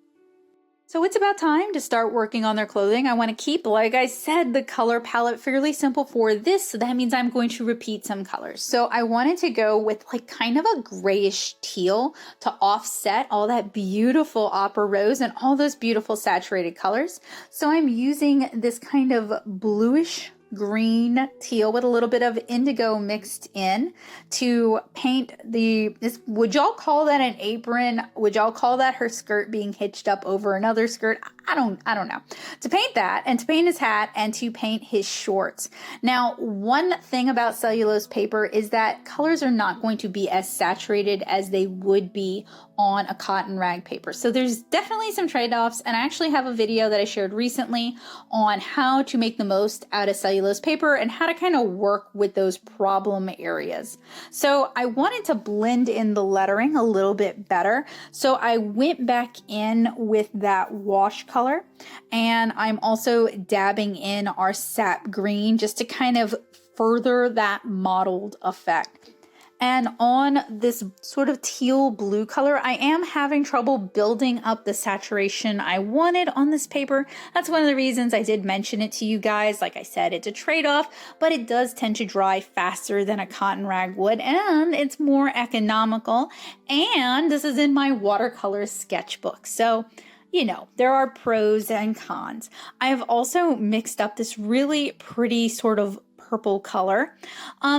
So it's about time to start working on their clothing. I want to keep, like I said, the color palette fairly simple for this. So that means I'm going to repeat some colors. So I wanted to go with like kind of a grayish teal to offset all that beautiful opera rose and all those beautiful saturated colors. So I'm using this kind of bluish green teal with a little bit of indigo mixed in to paint this. Would y'all call that an apron? Would y'all call that her skirt being hitched up over another skirt? I don't know. To paint that, and to paint his hat, and to paint his shorts. Now, one thing about cellulose paper is that colors are not going to be as saturated as they would be on a cotton rag paper. So there's definitely some trade-offs, and I actually have a video that I shared recently on how to make the most out of cellulose paper and how to kind of work with those problem areas. So I wanted to blend in the lettering a little bit better. So I went back in with that wash color, and I'm also dabbing in our sap green just to kind of further that mottled effect. And on this sort of teal blue color, I am having trouble building up the saturation I wanted on this paper. That's one of the reasons I did mention it to you guys. Like I said, it's a trade-off, but it does tend to dry faster than a cotton rag would, and it's more economical. And this is in my watercolor sketchbook. So, you know, there are pros and cons. I have also mixed up this really pretty sort of purple color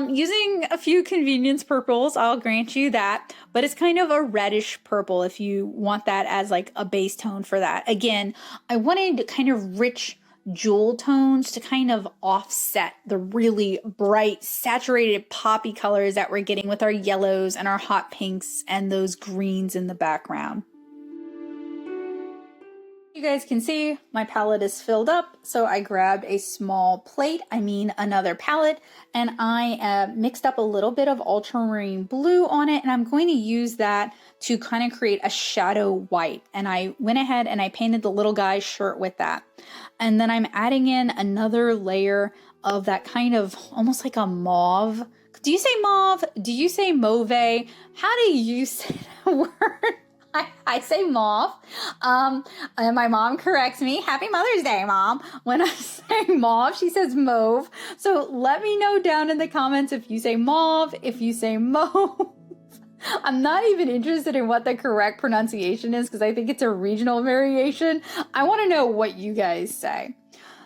using a few convenience purples, I'll grant you that, but it's kind of a reddish purple if you want that as like a base tone for that. Again, I wanted kind of rich jewel tones to kind of offset the really bright, saturated poppy colors that we're getting with our yellows and our hot pinks and those greens in the background. You guys can see my palette is filled up, so I grabbed a small plate, another palette, and I mixed up a little bit of ultramarine blue on it, and I'm going to use that to kind of create a shadow white. And I went ahead and I painted the little guy's shirt with that. And then I'm adding in another layer of that kind of almost like a mauve. Do you say mauve? Do you say mauve? How do you say that word? I say mauve. And my mom corrects me. Happy Mother's Day, Mom. When I say mauve, she says mauve. So let me know down in the comments if you say mauve, if you say mauve. I'm not even interested in what the correct pronunciation is because I think it's a regional variation. I want to know what you guys say.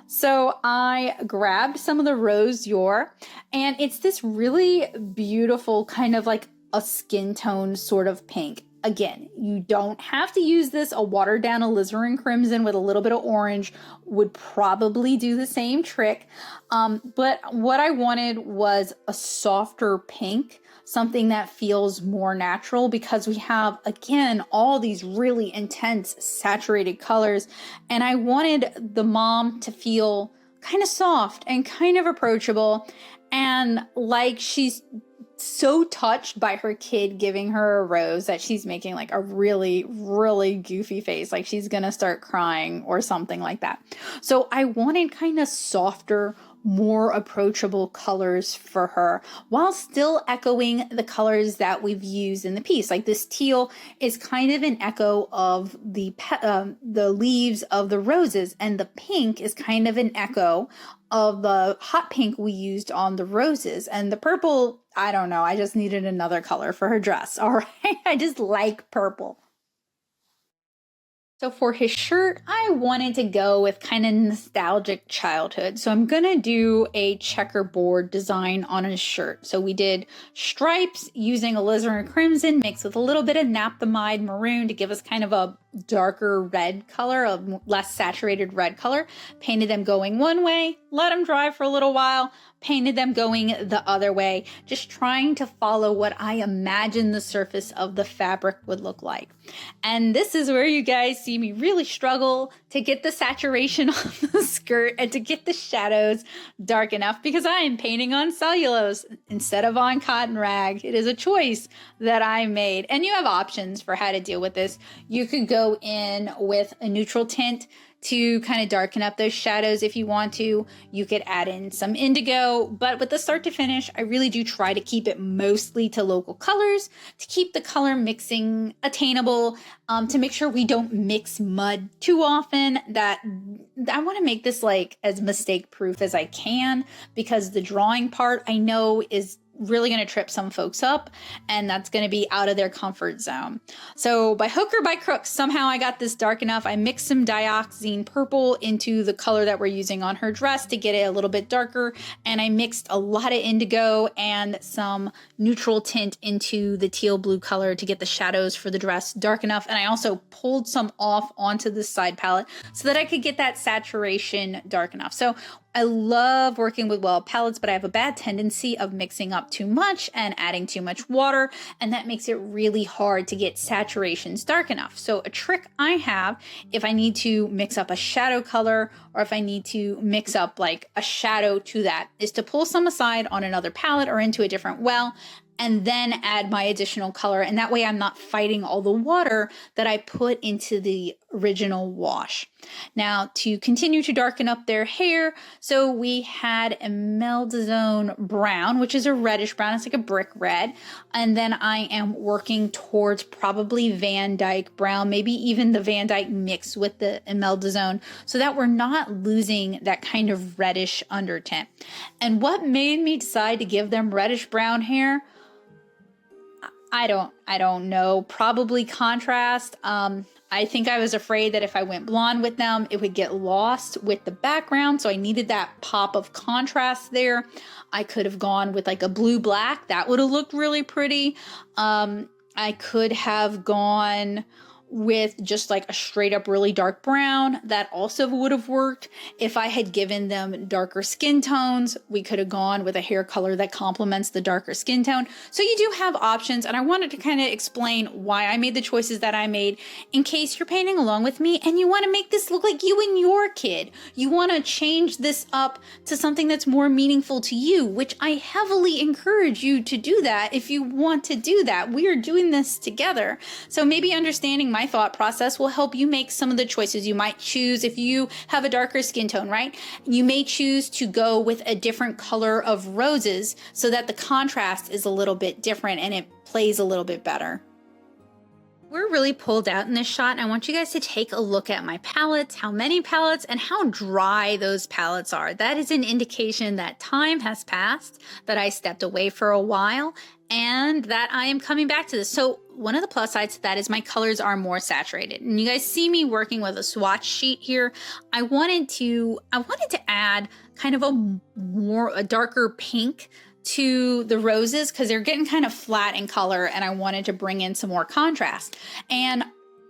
So I grabbed some of the Rose Dior, and it's this really beautiful kind of like a skin tone sort of pink. Again, you don't have to use this. A watered down alizarin crimson with a little bit of orange would probably do the same trick. But what I wanted was a softer pink, something that feels more natural because we have, again, all these really intense saturated colors. And I wanted the mom to feel kind of soft and kind of approachable and like she's so touched by her kid giving her a rose that she's making like a really, really goofy face, like she's gonna start crying or something like that. So I wanted kind of softer, more approachable colors for her while still echoing the colors that we've used in the piece. Like this teal is kind of an echo of the leaves of the roses, and the pink is kind of an echo of the hot pink we used on the roses. And the purple, I don't know, I just needed another color for her dress. All right, I just like purple. So for his shirt, I wanted to go with kind of nostalgic childhood. So I'm going to do a checkerboard design on his shirt. So we did stripes using alizarin crimson mixed with a little bit of naphthalide maroon to give us kind of a darker red color, a less saturated red color. Painted them going one way, let them dry for a little while, painted them going the other way, just trying to follow what I imagine the surface of the fabric would look like. And this is where you guys see me really struggle to get the saturation on the skirt and to get the shadows dark enough because I am painting on cellulose instead of on cotton rag. It is a choice that I made. And you have options for how to deal with this. You could go in with a neutral tint to kind of darken up those shadows if you want to. You could add in some indigo, but with the start to finish, I really do try to keep it mostly to local colors to keep the color mixing attainable, to make sure we don't mix mud too often. That I want to make this like as mistake proof as I can because the drawing part I know is really going to trip some folks up, and that's going to be out of their comfort zone. So by hook or by crook, somehow I got this dark enough. I mixed some dioxazine purple into the color that we're using on her dress to get it a little bit darker, and I mixed a lot of indigo and some neutral tint into the teal blue color to get the shadows for the dress dark enough. And I also pulled some off onto the side palette so that I could get that saturation dark enough. So I love working with weld palettes, but I have a bad tendency of mixing up too much and adding too much water, and that makes it really hard to get saturations dark enough. So a trick I have, if I need to mix up a shadow color or if I need to mix up like a shadow to that, is to pull some aside on another palette or into a different well and then add my additional color. And that way I'm not fighting all the water that I put into the original wash. Now to continue to darken up their hair, so we had Emerald brown, which is a reddish brown. It's like a brick red. And then I am working towards probably Van Dyke brown, maybe even the Van Dyke mixed with the Emerald so that we're not losing that kind of reddish undertint. And what made me decide to give them reddish brown hair? I don't know, probably contrast. I think I was afraid that if I went blonde with them, it would get lost with the background. So I needed that pop of contrast there. I could have gone with like a blue black. That would have looked really pretty. I could have gone with just like a straight up really dark brown. That also would have worked. If I had given them darker skin tones, we could have gone with a hair color that complements the darker skin tone. So you do have options, and I wanted to kind of explain why I made the choices that I made in case you're painting along with me and you want to make this look like you and your kid. You want to change this up to something that's more meaningful to you, which I heavily encourage you to do that if you want to do that. We are doing this together. So maybe understanding my thought process will help you make some of the choices you might choose. If you have a darker skin tone, right? You may choose to go with a different color of roses so that the contrast is a little bit different and it plays a little bit better. We're really pulled out in this shot, and I want you guys to take a look at my palettes, how many palettes, and how dry those palettes are. That is an indication that time has passed, that I stepped away for a while, and that I am coming back to this. So one of the plus sides to that is my colors are more saturated. And you guys see me working with a swatch sheet here. I wanted to add kind of a darker pink to the roses because they're getting kind of flat in color, and I wanted to bring in some more contrast. And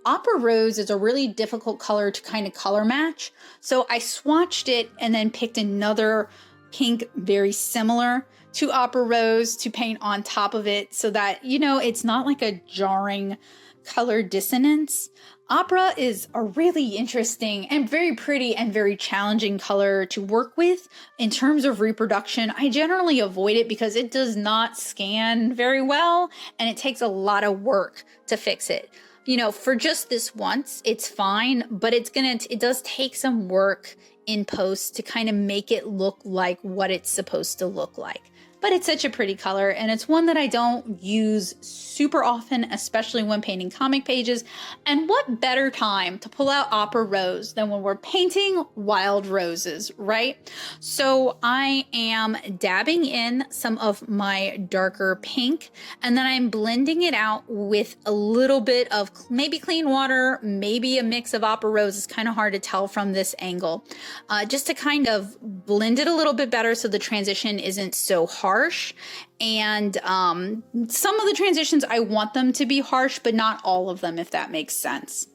Opera Rose is a really difficult color to kind of color match. So I swatched it and then picked another pink very similar to Opera Rose to paint on top of it so that, you know, it's not like a jarring color dissonance. Opera is a really interesting and very pretty and very challenging color to work with. In terms of reproduction, I generally avoid it because it does not scan very well and it takes a lot of work to fix it. You know, for just this once, it's fine, but it does take some work in post to kind of make it look like what it's supposed to look like. But it's such a pretty color, and it's one that I don't use super often, especially when painting comic pages. And what better time to pull out Opera Rose than when we're painting wild roses, right? So I am dabbing in some of my darker pink, and then I'm blending it out with a little bit of maybe clean water, maybe a mix of Opera Rose. It's kind of hard to tell from this angle, just to kind of blend it a little bit better so the transition isn't so harsh. And some of the transitions I want them to be harsh, but not all of them, if that makes sense.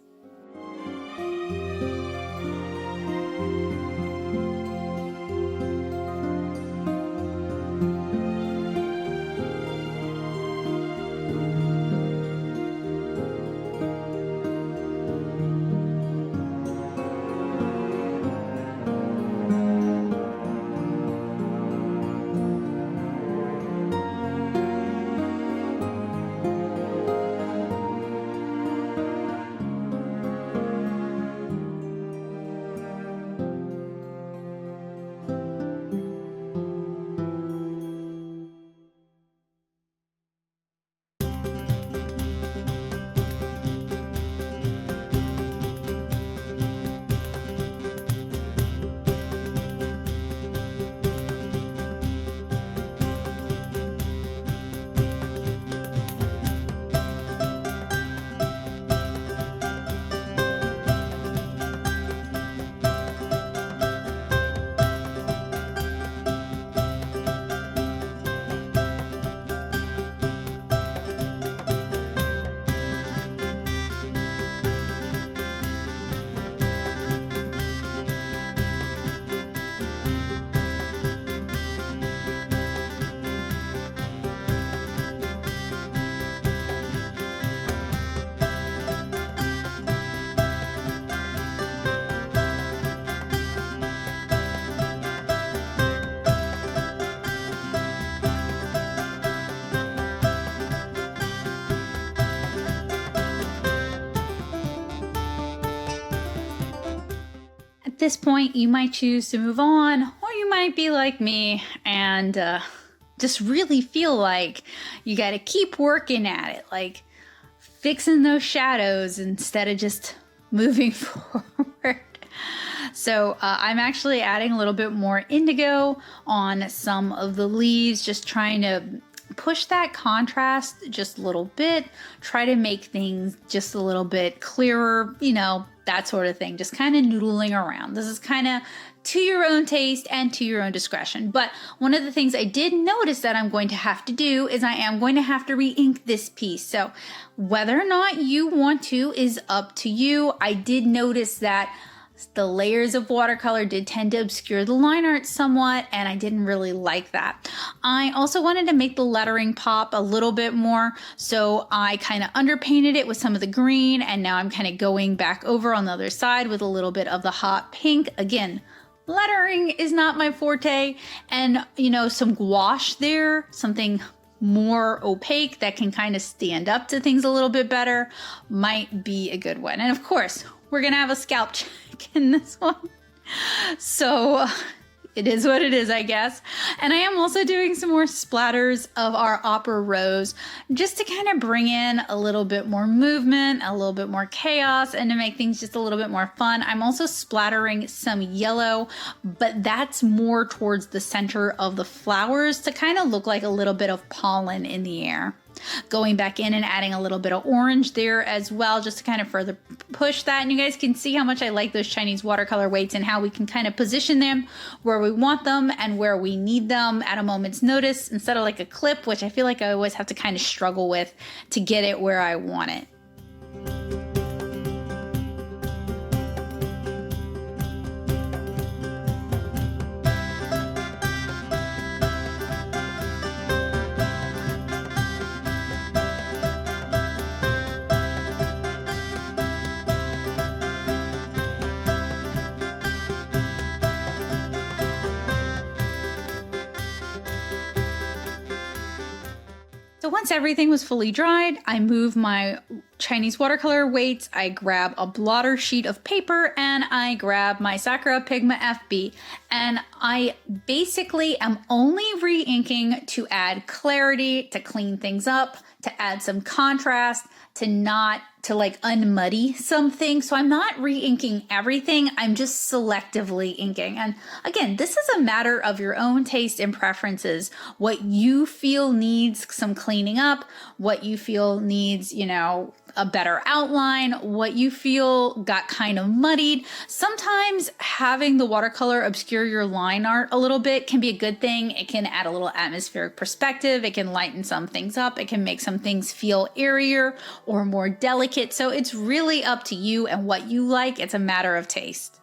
At this point, you might choose to move on, or you might be like me and just really feel like you got to keep working at it, like fixing those shadows instead of just moving forward. So I'm actually adding a little bit more indigo on some of the leaves, just trying to push that contrast just a little bit, try to make things just a little bit clearer, you know, that sort of thing, just kind of noodling around. This is kind of to your own taste and to your own discretion. But one of the things I did notice that I'm going to have to do is I am going to have to re-ink this piece. So whether or not you want to is up to you. I did notice that the layers of watercolor did tend to obscure the line art somewhat, and I didn't really like that. I also wanted to make the lettering pop a little bit more, so I kind of underpainted it with some of the green, and now I'm kind of going back over on the other side with a little bit of the hot pink. Again, lettering is not my forte, and you know, some gouache there, something more opaque that can kind of stand up to things a little bit better, might be a good one. And of course, we're gonna have a scalp check in this one. So it is what it is, I guess. And I am also doing some more splatters of our opera rose just to kind of bring in a little bit more movement, a little bit more chaos, and to make things just a little bit more fun. I'm also splattering some yellow, but that's more towards the center of the flowers to kind of look like a little bit of pollen in the air. Going back in and adding a little bit of orange there as well, just to kind of further push that. And you guys can see how much I like those Chinese watercolor weights and how we can kind of position them where we want them and where we need them at a moment's notice, instead of like a clip, which I feel like I always have to kind of struggle with to get it where I want it. So once everything was fully dried, I moved my Chinese watercolor weights, I grab a blotter sheet of paper, and I grab my Sakura Pigma FB. And I basically am only re-inking to add clarity, to clean things up, to add some contrast, to like unmuddy something. So I'm not re-inking everything, I'm just selectively inking. And again, this is a matter of your own taste and preferences. What you feel needs some cleaning up, what you feel needs, you know, a better outline, what you feel got kind of muddied. Sometimes having the watercolor obscure your line art a little bit can be a good thing. It can add a little atmospheric perspective. It can lighten some things up. It can make some things feel airier or more delicate. So it's really up to you and what you like. It's a matter of taste.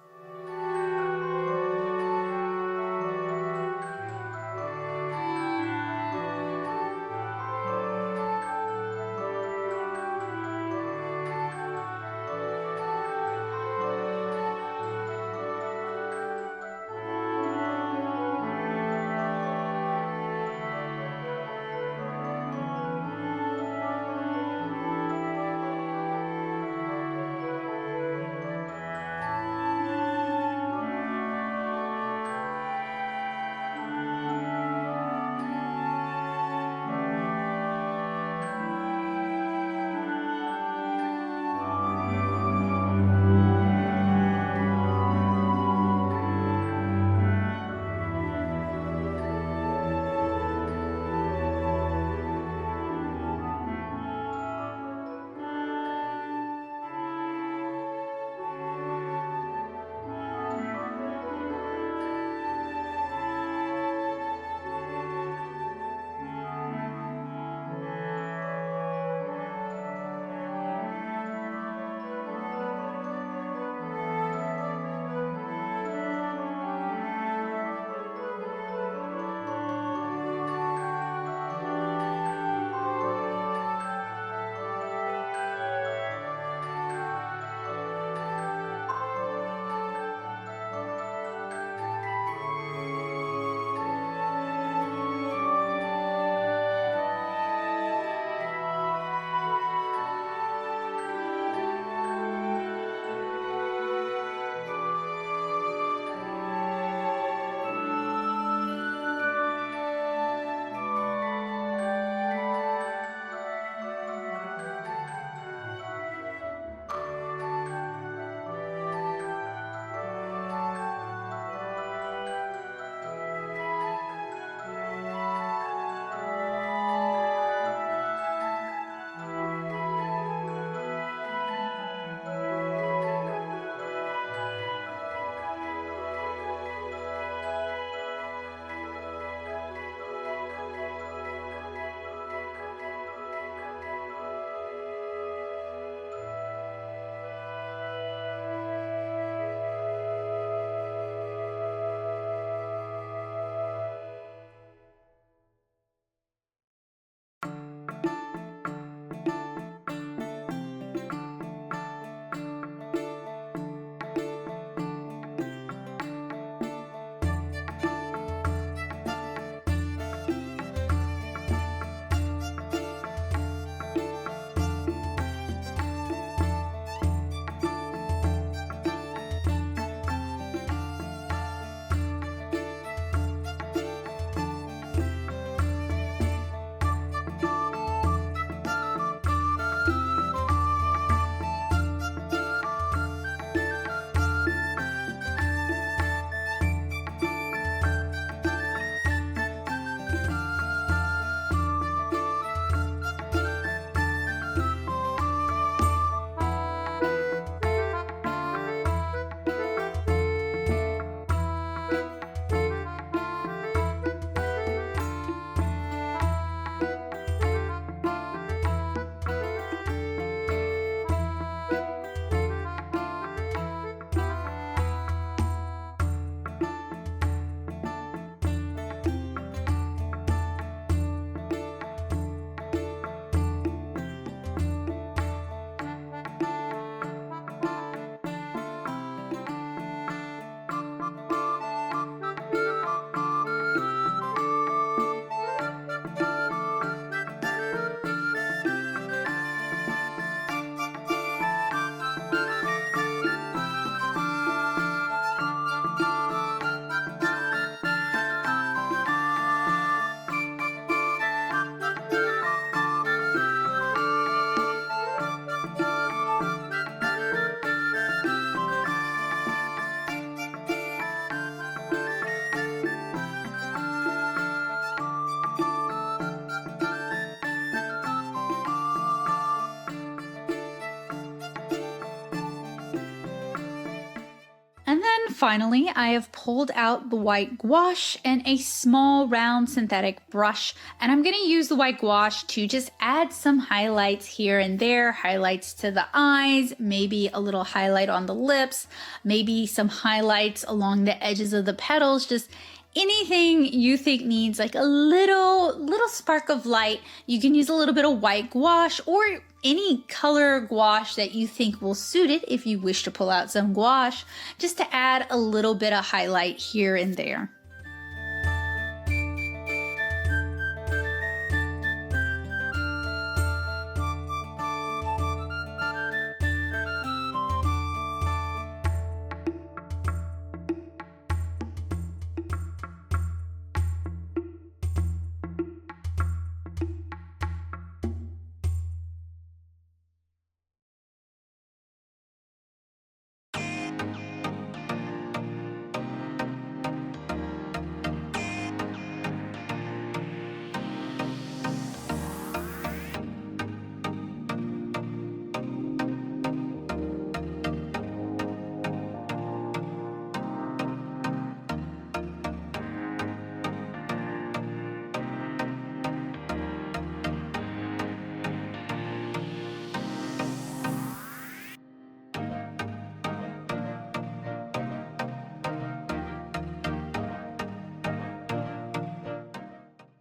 finally, I have pulled out the white gouache and a small round synthetic brush, and I'm going to use the white gouache to just add some highlights here and there, highlights to the eyes, maybe a little highlight on the lips, maybe some highlights along the edges of the petals, just anything you think needs like a little spark of light. You can use a little bit of white gouache or any color gouache that you think will suit it if you wish to pull out some gouache, just to add a little bit of highlight here and there.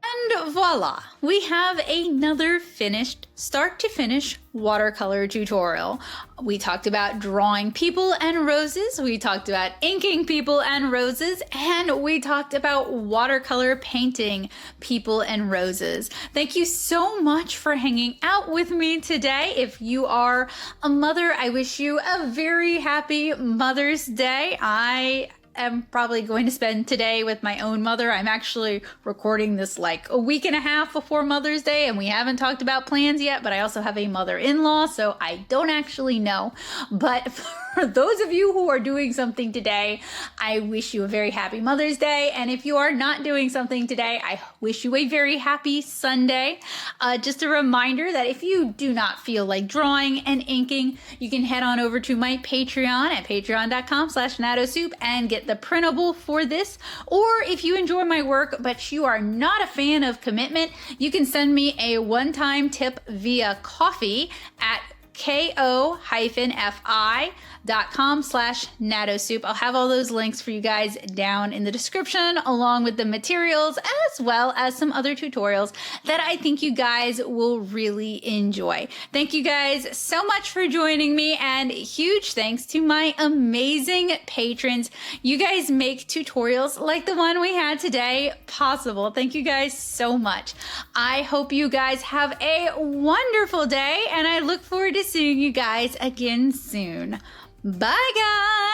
And voila, we have another finished start to finish watercolor tutorial. We talked about drawing people and roses, we talked about inking people and roses, and we talked about watercolor painting people and roses. Thank you so much for hanging out with me today. If you are a mother, I wish you a very happy Mother's Day. I am probably going to spend today with my own mother. I'm actually recording this like a week and a half before Mother's Day, and we haven't talked about plans yet, but I also have a mother-in-law, so I don't actually know. But for those of you who are doing something today, I wish you a very happy Mother's Day. And if you are not doing something today, I wish you a very happy Sunday. Just a reminder that if you do not feel like drawing and inking, you can head on over to my Patreon at patreon.com/natosoup and get the printable for this. Or if you enjoy my work but you are not a fan of commitment, you can send me a one-time tip via Ko-fi at ko-fi.com/natosoup. I'll have all those links for you guys down in the description, along with the materials as well as some other tutorials that I think you guys will really enjoy. Thank you guys so much for joining me, and huge thanks to my amazing patrons. You guys make tutorials like the one we had today possible. Thank you guys so much. I hope you guys have a wonderful day, and I look forward to seeing you guys again soon. Bye guys!